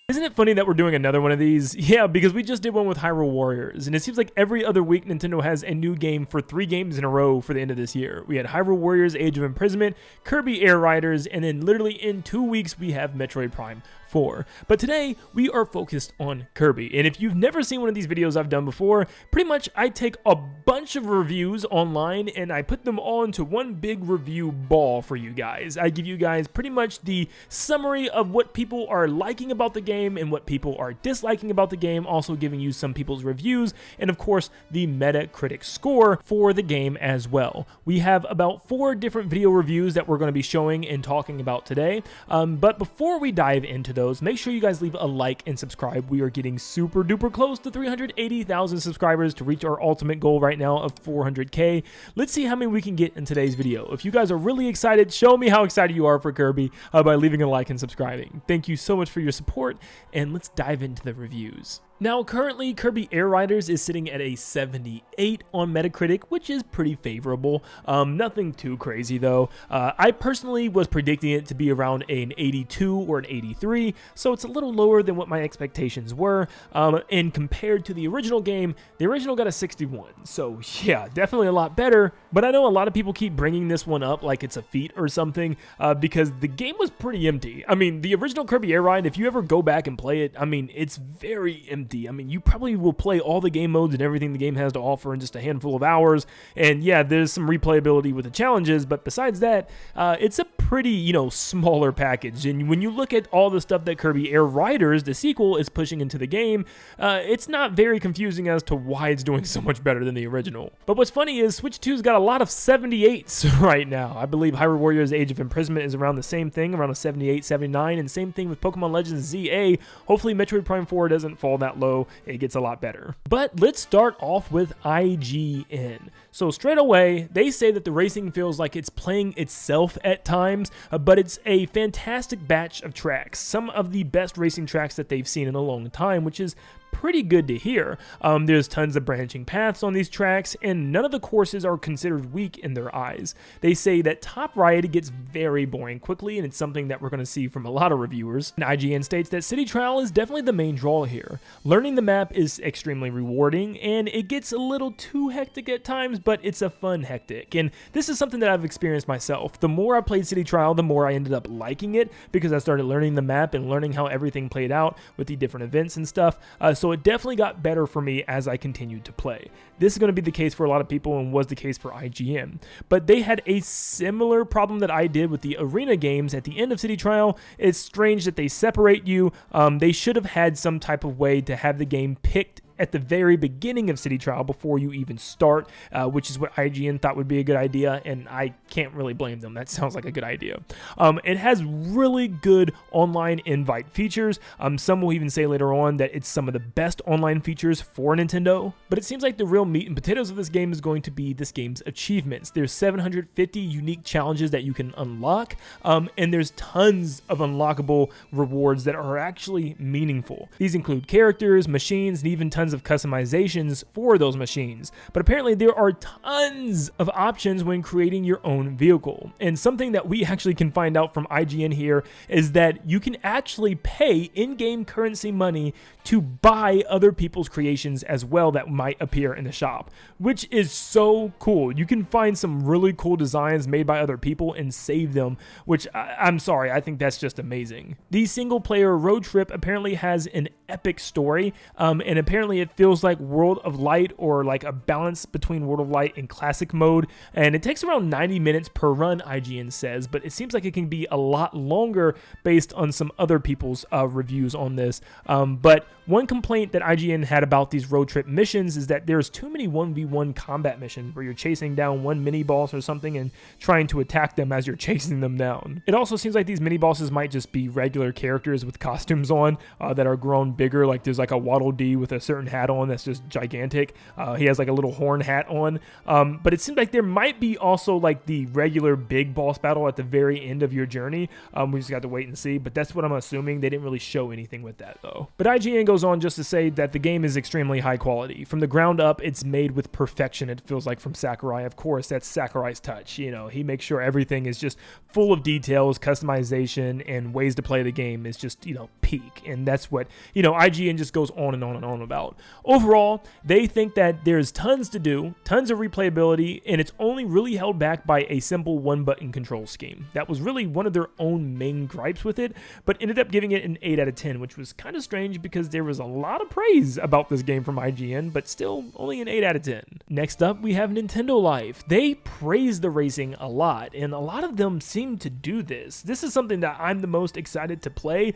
Isn't it funny that we're doing another one of these? Yeah, because we just did one with Hyrule Warriors, and it seems like every other week Nintendo has a new game for 3 games in a row for the end of this year. We had Hyrule Warriors Age of Imprisonment, Kirby Air Riders, and then literally in 2 weeks we have Metroid Prime 4. But today we are focused on Kirby, and if you've never seen one of these videos I've done before, pretty much I take a bunch of reviews online and I put them all into one big review ball for you guys. I give you guys pretty much the summary of what people are liking about the game and what people are disliking about the game, also giving you some people's reviews, and of course the Metacritic score for the game as well. We have about 4 different video reviews that we're going to be showing and talking about today, but before we dive into those, make sure you guys leave a like and subscribe. We are getting super duper close to 380,000 subscribers to reach our ultimate goal right now of 400k. Let's see how many we can get in today's video. If you guys are really excited, show me how excited you are for Kirby by leaving a like and subscribing. Thank you so much for your support, and let's dive into the reviews. Now, currently, Kirby Air Riders is sitting at a 78 on Metacritic, which is pretty favorable. Nothing too crazy, though. I personally was predicting it to be around an 82 or an 83, so it's a little lower than what my expectations were. And compared to the original game, the original got a 61, so yeah, definitely a lot better. But I know a lot of people keep bringing this one up like it's a feat or something, because the game was pretty empty. I mean, the original Kirby Air Ride, if you ever go back and play it, I mean, it's very empty. I mean, you probably will play all the game modes and everything the game has to offer in just a handful of hours. And yeah, there's some replayability with the challenges, but besides that, it's a pretty, smaller package. And when you look at all the stuff that Kirby Air Riders, the sequel, is pushing into the game, it's not very confusing as to why it's doing so much better than the original. But what's funny is Switch 2's got a lot of 78s right now. I believe Hyrule Warriors Age of Imprisonment is around the same thing, around a 78, 79, and same thing with Pokemon Legends ZA. Hopefully Metroid Prime 4 doesn't fall that low, it gets a lot better. But let's start off with IGN. So straight away, they say that the racing feels like it's playing itself at times, but it's a fantastic batch of tracks, some of the best racing tracks that they've seen in a long time, which is pretty good to hear. There's tons of branching paths on these tracks, and none of the courses are considered weak in their eyes. They say that top right gets very boring quickly, and it's something that we're going to see from a lot of reviewers. And IGN states that City Trial is definitely the main draw here. Learning the map is extremely rewarding, and it gets a little too hectic at times, but it's a fun hectic. And this is something that I've experienced myself. The more I played City Trial, the more I ended up liking it, because I started learning the map and learning how everything played out with the different events and stuff. So it definitely got better for me as I continued to play. This is going to be the case for a lot of people and was the case for IGN. But they had a similar problem that I did with the arena games at the end of City Trial. It's strange that they separate you. They should have had some type of way to have the game picked at the very beginning of City Trial before you even start, which is what IGN thought would be a good idea, and I can't really blame them. That sounds like a good idea. It has really good online invite features. Some will even say later on that it's some of the best online features for Nintendo, but it seems like the real meat and potatoes of this game is going to be this game's achievements. There's 750 unique challenges that you can unlock, and there's tons of unlockable rewards that are actually meaningful. These include characters, machines, and even tons of customizations for those machines. But apparently there are tons of options when creating your own vehicle. And something that we actually can find out from IGN here is that you can actually pay in-game currency money to buy other people's creations as well that might appear in the shop, which is so cool. You can find some really cool designs made by other people and save them, which I'm sorry, I think that's just amazing. The single-player road trip apparently has an epic story, and apparently it feels like World of Light, or like a balance between World of Light and classic mode, and it takes around 90 minutes per run, IGN says, but it seems like it can be a lot longer based on some other people's reviews on this. But one complaint that IGN had about these road trip missions is that there's too many 1v1 combat missions where you're chasing down one mini boss or something and trying to attack them as you're chasing them down. It also seems like these mini bosses might just be regular characters with costumes on that are grown bigger. Like there's like a Waddle Dee with a certain hat on that's just gigantic. He has like a little horn hat on. But it seems like there might be also like the regular big boss battle at the very end of your journey. We just got to wait and see, but that's what I'm assuming. They didn't really show anything with that though. But IGN goes on just to say that the game is extremely high quality. From the ground up, it's made with perfection, it feels like, from Sakurai. Of course, that's Sakurai's touch. You know, he makes sure everything is just full of details, customization, and ways to play the game is just, you know, peak. And that's what, you know, IGN just goes on and on and on about. Overall, they think that there's tons to do, tons of replayability, and it's only really held back by a simple one-button control scheme. That was really one of their own main gripes with it, but ended up giving it an 8 out of 10, which was kind of strange because there was a lot of praise about this game from IGN, but still only an 8 out of 10. Next up, we have Nintendo Life. They praise the racing a lot, and a lot of them seem to do this. This is something that I'm the most excited to play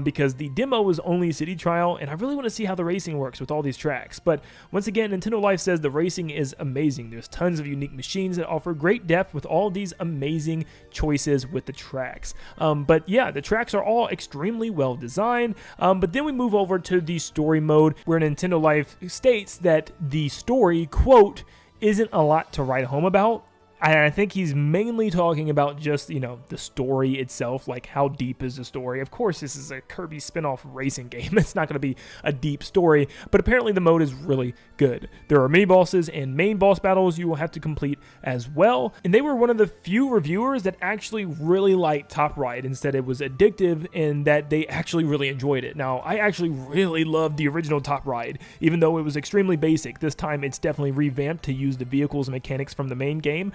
because the demo was only city trial, and I really want to see how the racing works with all these tracks. But once again, Nintendo Life says the racing is amazing. There's tons of unique machines that offer great depth with all these amazing choices with the tracks. But yeah, the tracks are all extremely well designed. But then we move over to the story mode, where Nintendo Life states that the story, quote, isn't a lot to write home about. And I think he's mainly talking about just, you know, the story itself, like how deep is the story. Of course, this is a Kirby spin-off racing game. It's not going to be a deep story, but apparently the mode is really good. There are mini bosses and main boss battles you will have to complete as well. And they were one of the few reviewers that actually really liked Top Ride and said it was addictive and that they actually really enjoyed it. Now, I actually really loved the original Top Ride, even though it was extremely basic. This time it's definitely revamped to use the vehicles and mechanics from the main game.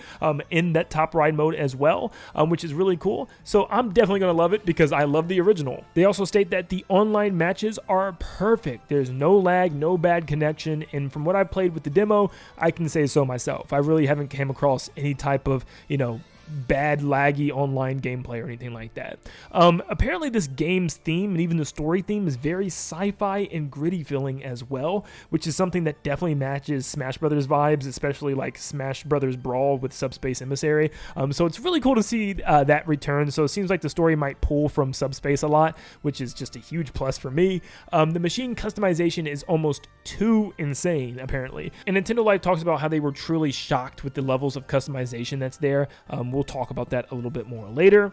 In that Top Ride mode as well, which is really cool. So I'm definitely going to love it because I love the original. They also state that the online matches are perfect. There's no lag, no bad connection, and from what I've played with the demo, I can say so myself. I really haven't came across any type of, you know, bad laggy online gameplay or anything like that. Apparently this game's theme and even the story theme is very sci-fi and gritty feeling as well, which is something that definitely matches Smash Brothers vibes, especially like Smash Brothers Brawl with Subspace Emissary. So it's really cool to see that return. So it seems like the story might pull from Subspace a lot, which is just a huge plus for me. The machine customization is almost too insane, apparently. And Nintendo Life talks about how they were truly shocked with the levels of customization that's there. We'll talk about that a little bit more later.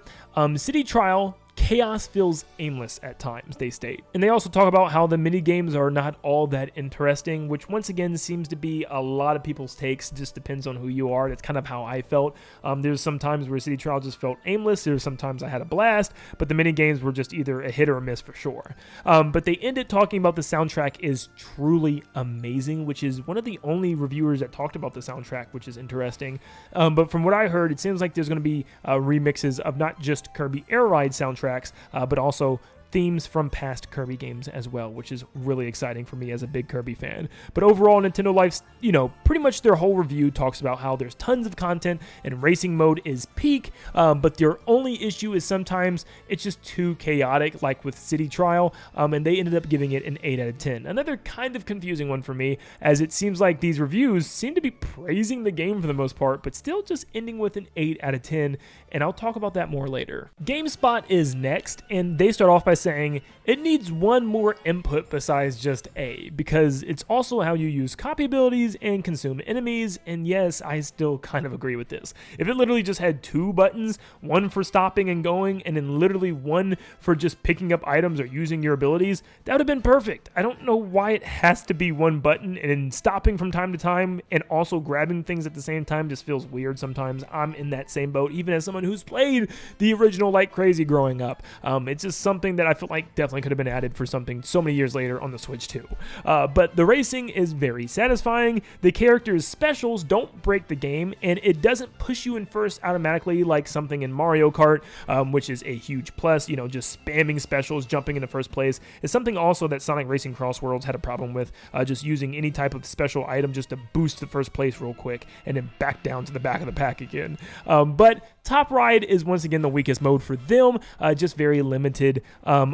City Trial, chaos feels aimless at times, they state. And they also talk about how the mini games are not all that interesting, which once again seems to be a lot of people's takes. It just depends on who you are. That's kind of how I felt. There's some times where City Trial just felt aimless. There's sometimes I had a blast, but the mini games were just either a hit or a miss for sure. But they ended talking about the soundtrack is truly amazing, which is one of the only reviewers that talked about the soundtrack, which is interesting. But from what I heard, it seems like there's going to be remixes of not just Kirby Air Ride soundtracks, but also themes from past Kirby games as well, which is really exciting for me as a big Kirby fan. But overall, Nintendo Life's, you know, pretty much their whole review talks about how there's tons of content and racing mode is peak, but their only issue is sometimes it's just too chaotic, like with City Trial, and they ended up giving it an 8 out of 10. Another kind of confusing one for me, as it seems like these reviews seem to be praising the game for the most part, but still just ending with an 8 out of 10, and I'll talk about that more later. GameSpot is next, and they start off by saying it needs one more input besides just A, because it's also how you use copy abilities and consume enemies, and yes, I still kind of agree with this. If it literally just had 2 buttons, one for stopping and going, and then literally one for just picking up items or using your abilities, that would have been perfect. I don't know why it has to be one button, and then stopping from time to time and also grabbing things at the same time just feels weird sometimes. I'm in that same boat, even as someone who's played the original like crazy growing up. It's just something that I feel like definitely could have been added for something so many years later on the Switch too. But the racing is very satisfying. The characters' specials don't break the game, and it doesn't push you in first automatically like something in Mario Kart, which is a huge plus. You know, just spamming specials, jumping in the first place is something also that Sonic Racing Cross Worlds had a problem with, just using any type of special item just to boost the first place real quick and then back down to the back of the pack again. But Top Ride is once again the weakest mode for them, just very limited.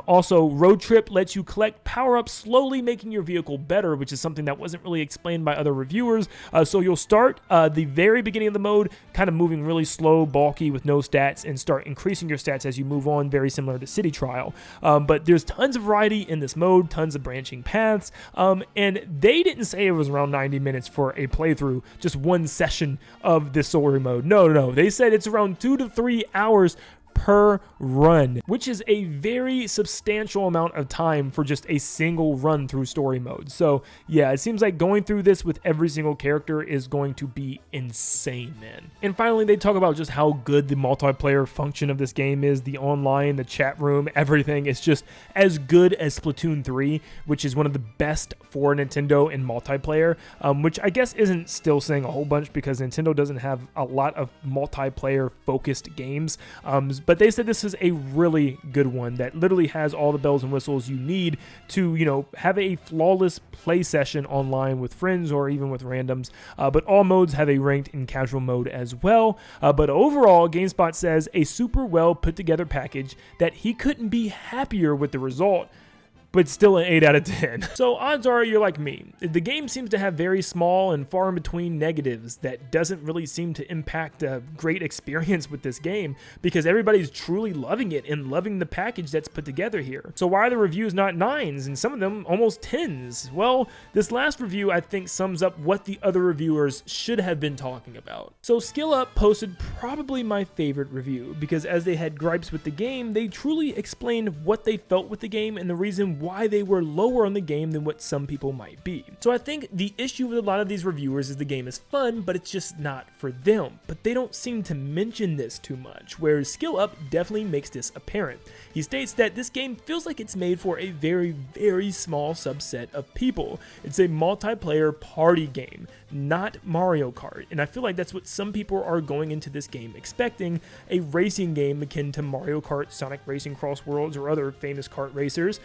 Also, Road Trip lets you collect power-ups, slowly making your vehicle better, which is something that wasn't really explained by other reviewers. So you'll start the very beginning of the mode kind of moving really slow, bulky with no stats, and start increasing your stats as you move on, very similar to City Trial. But there's tons of variety in this mode, tons of branching paths, and they didn't say it was around 90 minutes for a playthrough, just one session of this story mode. No, they said it's around 2 to 3 hours per run, which is a very substantial amount of time for just a single run through story mode. So yeah, it seems like going through this with every single character is going to be insane, man. And finally, they talk about just how good the multiplayer function of this game is. The online, the chat room, everything is just as good as Splatoon 3, which is one of the best for Nintendo in multiplayer, which I guess isn't still saying a whole bunch because Nintendo doesn't have a lot of multiplayer focused games. But they said this is a really good one that literally has all the bells and whistles you need to, have a flawless play session online with friends or even with randoms. But all modes have a ranked and casual mode as well. But overall, GameSpot says a super well put together package that he couldn't be happier with the result, but still an 8 out of 10. So odds are you're like me. The game seems to have very small and far in between negatives that doesn't really seem to impact a great experience with this game because everybody's truly loving it and loving the package that's put together here. So why are the reviews not 9s and some of them almost 10s? Well, this last review I think sums up what the other reviewers should have been talking about. So Skill Up posted probably my favorite review because as they had gripes with the game, they truly explained what they felt with the game and the reason why they were lower on the game than what some people might be. So I think the issue with a lot of these reviewers is the game is fun, but it's just not for them. But they don't seem to mention this too much, whereas Skill Up definitely makes this apparent. He states that this game feels like it's made for a very, very small subset of people. It's a multiplayer party game, not Mario Kart. And I feel like that's what some people are going into this game expecting, a racing game akin to Mario Kart, Sonic Racing Cross Worlds, or other famous kart racers.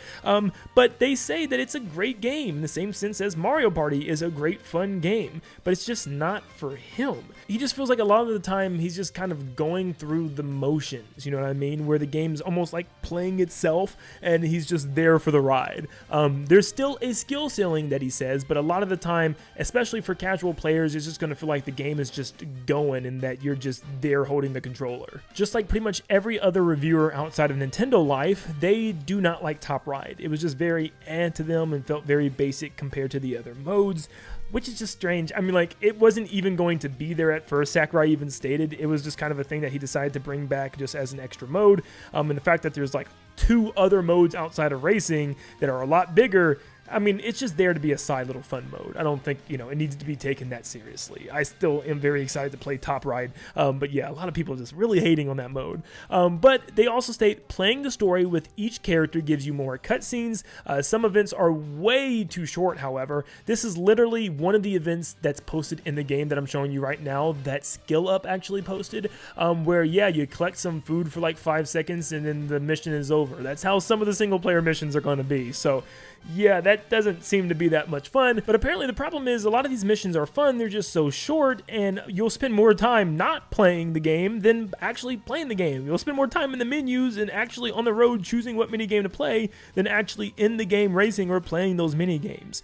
But they say that it's a great game in the same sense as Mario Party is a great fun game, but it's just not for him. He just feels like a lot of the time he's just kind of going through the motions, you know what I mean? Where the game's almost like playing itself and he's just there for the ride. There's still a skill ceiling that he says, but a lot of the time, especially for casual players, it's just going to feel like the game is just going and that you're just there holding the controller. Just like pretty much every other reviewer outside of Nintendo Life, they do not like Top Ride. It was just very to them and felt very basic compared to the other modes, which is just strange. I mean, like, it wasn't even going to be there at first. Sakurai even stated it was just kind of a thing that he decided to bring back just as an extra mode. And the fact that there's like 2 other modes outside of racing that are a lot bigger, I mean, it's just there to be a side little fun mode. I don't think, it needs to be taken that seriously. I still am very excited to play Top Ride, but yeah, a lot of people are just really hating on that mode. But they also state playing the story with each character gives you more cutscenes. Some events are way too short, however. This is literally one of the events that's posted in the game that I'm showing you right now that Skill Up actually posted, where, yeah, you collect some food for like 5 seconds and then the mission is over. That's how some of the single player missions are going to be. So yeah, that doesn't seem to be that much fun, but apparently the problem is a lot of these missions are fun, they're just so short, and you'll spend more time not playing the game than actually playing the game. You'll spend more time in the menus and actually on the road choosing what minigame to play than actually in the game racing or playing those minigames.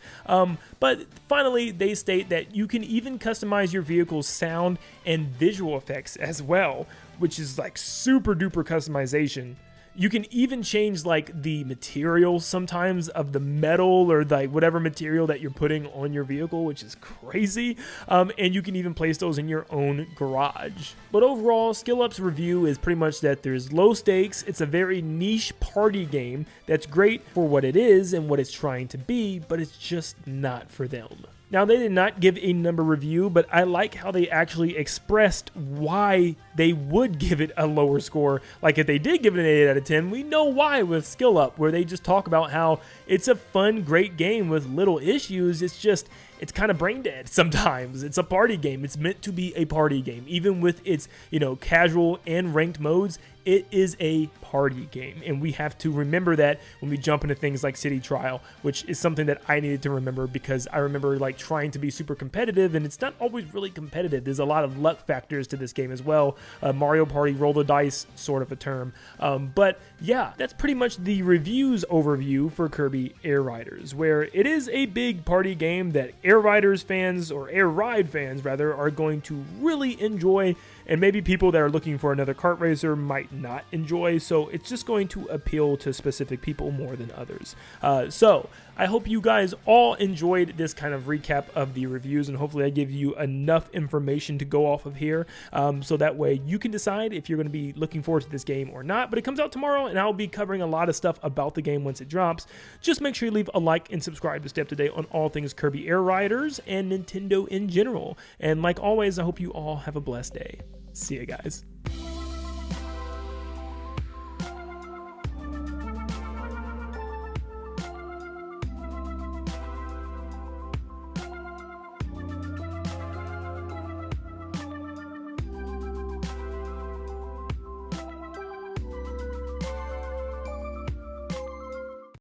But finally, they state that you can even customize your vehicle's sound and visual effects as well, which is like super duper customization. You can even change like the material sometimes of the metal or like whatever material that you're putting on your vehicle, which is crazy. And you can even place those in your own garage. But overall, Skill Up's review is pretty much that there's low stakes. It's a very niche party game that's great for what it is and what it's trying to be, but it's just not for them. Now, they did not give a number review, but I like how they actually expressed why they would give it a lower score. Like, if they did give it an 8 out of 10, we know why with Skill Up, where they just talk about how it's a fun, great game with little issues. It's just, it's kind of brain dead sometimes. It's a party game. It's meant to be a party game. Even with its, casual and ranked modes, it is a party game, and we have to remember that when we jump into things like City Trial, which is something that I needed to remember, because I remember like trying to be super competitive, and it's not always really competitive. There's a lot of luck factors to this game as well. Mario Party, roll the dice sort of a term. But yeah, that's pretty much the reviews overview for Kirby Air Riders, where it is a big party game that Air Riders fans, or Air Ride fans rather, are going to really enjoy, and maybe people that are looking for another kart racer might not enjoy. So it's just going to appeal to specific people more than others. So I hope you guys all enjoyed this kind of recap of the reviews, and hopefully I give you enough information to go off of here, so that way you can decide if you're going to be looking forward to this game or not. But it comes out tomorrow, and I'll be covering a lot of stuff about the game once it drops. Just make sure you leave a like and subscribe to stay up to date on all things Kirby Air Riders and Nintendo in general. And like always, I hope you all have a blessed day. See you guys.